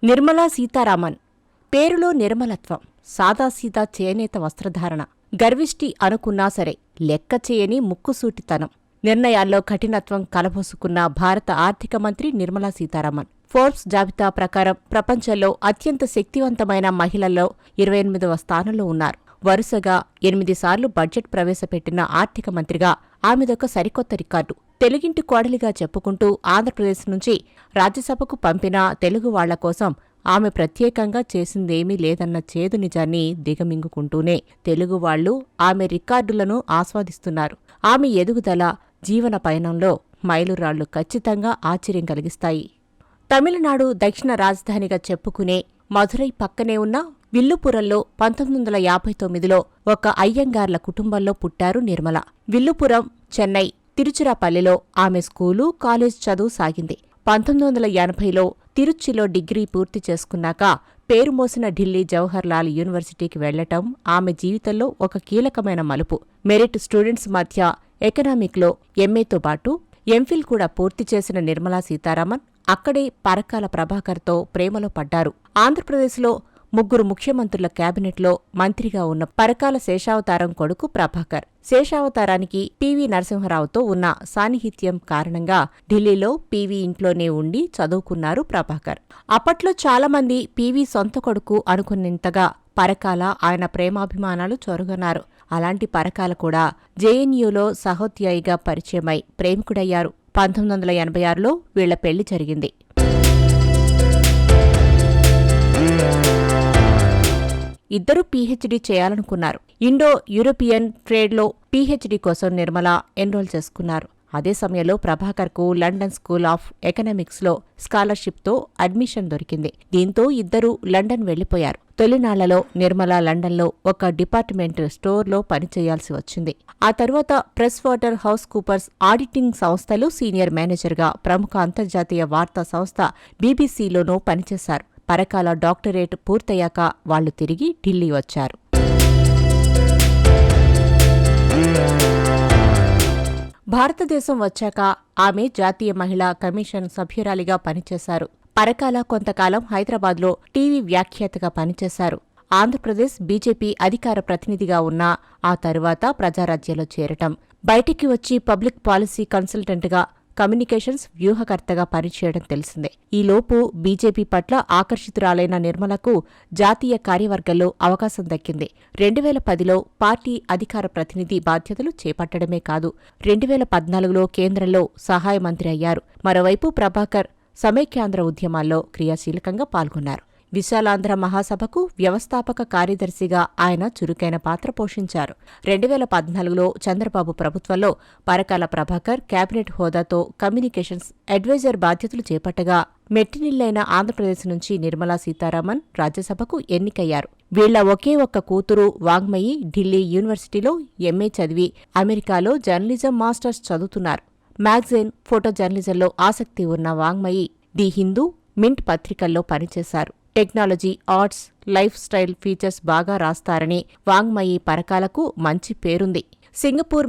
నిర్మలా సీతారామన్ పేరులో నిర్మలత్వం, సాదాసీదా చేనేత వస్త్రధారణ, గర్విష్టి అనుకున్నా సరే లెక్క చేయని ముక్కుసూటితనం, నిర్ణయాల్లో కఠినత్వం కలబోసుకున్న భారత ఆర్థిక మంత్రి నిర్మలా సీతారామన్. ఫోర్బ్స్ జాబితా ప్రకారం ప్రపంచంలో అత్యంత శక్తివంతమైన మహిళల్లో 28వ స్థానంలో ఉన్నారు. వరుసగా 8 సార్లు బడ్జెట్ ప్రవేశపెట్టిన ఆర్థిక మంత్రిగా ఆమెదొక సరికొత్త రికార్డు. తెలుగింటి కోడలిగా చెప్పుకుంటూ ఆంధ్రప్రదేశ్ నుంచి రాజ్యసభకు పంపిన తెలుగు వాళ్ల కోసం ఆమె ప్రత్యేకంగా చేసిందేమీ లేదన్న చేదు నిజాన్ని దిగమింగుకుంటూనే తెలుగువాళ్లు ఆమె రికార్డులను ఆస్వాదిస్తున్నారు. ఆమె ఎదుగుదల, జీవన పయనంలో మైలురాళ్లు ఖచ్చితంగా ఆశ్చర్యం కలిగిస్తాయి. తమిళనాడు దక్షిణ రాజధానిగా చెప్పుకునే మధురై పక్కనే ఉన్న విల్లుపురంలో 1959లో ఒక అయ్యంగార్ల కుటుంబంలో పుట్టారు నిర్మల. విల్లుపురం, చెన్నై, తిరుచిరాపల్లిలో ఆమె స్కూలు, కాలేజ్ చదువు సాగింది. 1980లో తిరుచ్చిలో డిగ్రీ పూర్తి చేసుకున్నాక పేరు మోసిన ఢిల్లీ జవహర్ లాల్ యూనివర్సిటీకి వెళ్లటం ఆమె జీవితంలో ఒక కీలకమైన మలుపు. మెరిట్ స్టూడెంట్స్ మధ్య ఎకనామిక్లో ఎంఏతో పాటు ఎంఫిల్ కూడా పూర్తి చేసిన నిర్మలా సీతారామన్ అక్కడే పరకాల ప్రభాకర్తో ప్రేమలో పడ్డారు. ఆంధ్రప్రదేశ్లో 3 ముఖ్యమంత్రుల కేబినెట్లో మంత్రిగా ఉన్న పరకాల శేషావతారం కొడుకు ప్రభాకర్. శేషావతారానికి పివి నరసింహరావుతో ఉన్న సాన్నిహిత్యం కారణంగా ఢిల్లీలో పివి ఇంట్లోనే ఉండి చదువుకున్నారు ప్రభాకర్. అప్పట్లో చాలామంది పివి సొంత కొడుకు అనుకున్నంతగా పరకాల ఆయన ప్రేమాభిమానాలు చొరగొన్నారు. అలాంటి పరకాల కూడా జేఎన్యూలో సహోద్యోగిగా పరిచయమై ప్రేమికుడయ్యారు. 1986లో వీళ్ల పెళ్లి జరిగింది. ఇద్దరూ పీహెచ్డీ చేయాలనుకున్నారు. ఇండో యూరోపియన్ ట్రేడ్లో పీహెచ్డీ కోసం నిర్మల ఎన్రోల్ చేసుకున్నారు. అదే సమయంలో ప్రభాకర్కు లండన్ స్కూల్ ఆఫ్ ఎకనామిక్స్లో స్కాలర్షిప్తో అడ్మిషన్ దొరికింది. దీంతో ఇద్దరూ లండన్ వెళ్లిపోయారు. తొలినాళ్లలో నిర్మల లండన్లో ఒక డిపార్ట్మెంట్ స్టోర్లో పనిచేయాల్సి వచ్చింది. ఆ తరువాత press water house Coopers auditing సంస్థలో సీనియర్ మేనేజర్గా ప్రముఖ అంతర్జాతీయ వార్తా సంస్థ బీబీసీలోనూ పనిచేశారు. పరకాల డాక్టరేట్ పూర్తయ్యాక వాళ్లు తిరిగి ఢిల్లీ వచ్చారు. భారతదేశం వచ్చాక ఆమె జాతీయ మహిళా కమిషన్ సభ్యురాలిగా పనిచేశారు. పరకాల కొంతకాలం హైదరాబాద్లో టీవీ వ్యాఖ్యాతగా పనిచేశారు. ఆంధ్రప్రదేశ్ బీజేపీ అధికార ప్రతినిధిగా ఉన్న ఆ తరువాత ప్రజారాజ్యంలో చేరటం, బయటికి వచ్చి పబ్లిక్ పాలసీ కన్సల్టెంట్గా, కమ్యూనికేషన్స్ వ్యూహకర్తగా పనిచేయడం తెలిసిందే. ఈలోపు బీజేపీ పట్ల ఆకర్షితురాలైన నిర్మలకు జాతీయ కార్యవర్గంలో అవకాశం దక్కింది. 2010లో పార్టీ అధికార ప్రతినిధి బాధ్యతలు చేపట్టడమే కాదు, 2014లో కేంద్రంలో సహాయ మంత్రి అయ్యారు. మరోవైపు ప్రభాకర్ సమైక్యాంధ్ర ఉద్యమాల్లో క్రియాశీలకంగా పాల్గొన్నారు. విశాలాంధ్ర మహాసభకు వ్యవస్థాపక కార్యదర్శిగా ఆయన చురుకైన పాత్ర పోషించారు. 2014లో చంద్రబాబు ప్రభుత్వంలో పరకాల ప్రభాకర్ కేబినెట్ హోదాతో కమ్యూనికేషన్స్ అడ్వైజర్ బాధ్యతలు చేపట్టగా మెట్టినిళ్లైన ఆంధ్రప్రదేశ్ నుంచి నిర్మలా సీతారామన్ రాజ్యసభకు ఎన్నికయ్యారు. వీళ్ల ఒకే ఒక్క కూతురు వాంగ్మయి ఢిల్లీ యూనివర్సిటీలో ఎంఏ చదివి అమెరికాలో జర్నలిజం మాస్టర్స్ చదువుతున్నారు. మ్యాగజైన్, ఫోటో జర్నలిజంలో ఆసక్తి ఉన్న వాంగ్మయి ది హిందూ, మింట్ పత్రికల్లో పనిచేశారు. Technology, arts, life style features బాగా రాస్తారని వాంగ్మయి పరకాలకు మంచి పేరుంది. సింగపూర్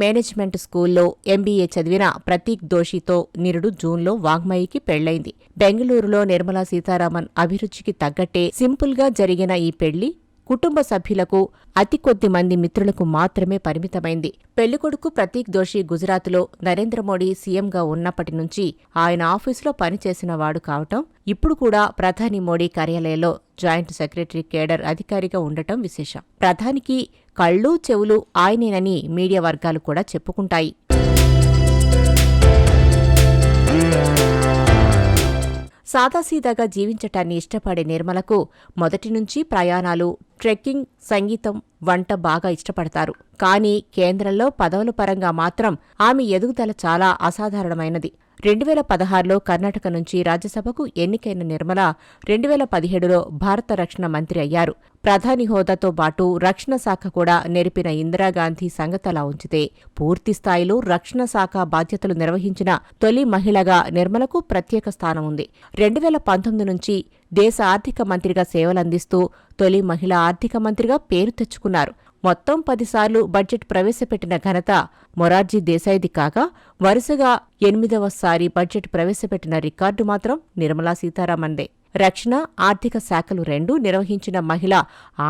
మేనేజ్మెంట్ స్కూల్లో ఎంబీఏ చదివిన ప్రతీక్ దోషితో నిరుడు జూన్లో వాంగ్మయికి పెళ్లైంది. బెంగళూరులో నిర్మలా సీతారామన్ అభిరుచికి తగ్గట్టే సింపుల్గా జరిగిన ఈ పెళ్లి కుటుంబ సభ్యులకు, అతి కొద్ది మంది మిత్రులకు మాత్రమే పరిమితమైంది. పెళ్లికొడుకు ప్రతీక్ దోషి గుజరాత్లో నరేంద్ర మోడీ సీఎంగా ఉన్నప్పటి నుంచి ఆయన ఆఫీసులో పనిచేసినవాడు కావటం, ఇప్పుడు కూడా ప్రధాని మోడీ కార్యాలయంలో జాయింట్ సెక్రటరీ కేడర్ అధికారిగా ఉండటం విశేషం. ప్రధానికి కళ్ళు, చెవులు ఆయనేనని మీడియా వర్గాలు కూడా చెప్పుకుంటాయి. సాదాసీదాగా జీవించటాన్ని ఇష్టపడే నిర్మలకు మొదటి నుంచి ప్రయాణాలు, ట్రెక్కింగ్, సంగీతం, వంట బాగా ఇష్టపడతారు. కానీ కేంద్రంలో పదవుల పరంగా మాత్రం ఆమె ఎదుగుదల చాలా అసాధారణమైనది. 2016లో కర్ణాటక నుంచి రాజ్యసభకు ఎన్నికైన నిర్మల 2017లో భారత రక్షణ మంత్రి అయ్యారు. ప్రధాని హోదాతో పాటు రక్షణ శాఖ కూడా నెరిపిన ఇందిరాగాంధీ సంగతలా ఉంచితే పూర్తిస్థాయిలో రక్షణ శాఖ బాధ్యతలు నిర్వహించిన తొలి మహిళగా నిర్మలకు ప్రత్యేక స్థానం ఉంది. 2019 నుంచి దేశ ఆర్థిక మంత్రిగా సేవలందిస్తూ తొలి మహిళా ఆర్థిక మంత్రిగా పేరు తెచ్చుకున్నారు. మొత్తం 10 సార్లు బడ్జెట్ ప్రవేశపెట్టిన ఘనత మొరార్జీ దేశాయ్ది కాగా, వరుసగా 8వసారి బడ్జెట్ ప్రవేశపెట్టిన రికార్డు మాత్రం నిర్మలా సీతారామన్దే. రక్షణ, ఆర్థిక శాఖలు రెండూ నిర్వహించిన మహిళ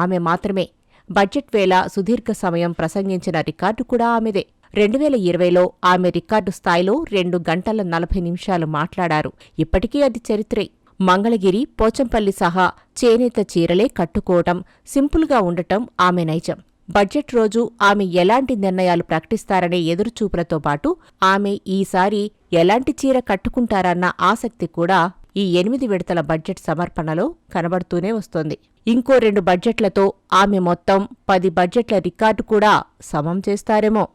ఆమె మాత్రమే. బడ్జెట్ వేళ సుదీర్ఘ సమయం ప్రసంగించిన రికార్డు కూడా ఆమెదే. 2020లో ఆమె రికార్డు స్థాయిలో 2 గంటల 40 నిమిషాలు మాట్లాడారు. ఇప్పటికీ అది చరిత్రే. మంగళగిరి, పోచంపల్లి సహా చేనేత చీరలే కట్టుకోవటం, సింపుల్గా ఉండటం ఆమె నైజం. బడ్జెట్ రోజు ఆమె ఎలాంటి నిర్ణయాలు ప్రకటిస్తారనే ఎదురుచూపులతో పాటు ఆమె ఈసారి ఎలాంటి చీర కట్టుకుంటారన్న ఆసక్తి కూడా ఈ 8 విడతల బడ్జెట్ సమర్పణలో కనబడుతూనే వస్తోంది. ఇంకో 2 బడ్జెట్లతో ఆమె మొత్తం 10 బడ్జెట్ల రికార్డు కూడా సమం చేస్తారేమో.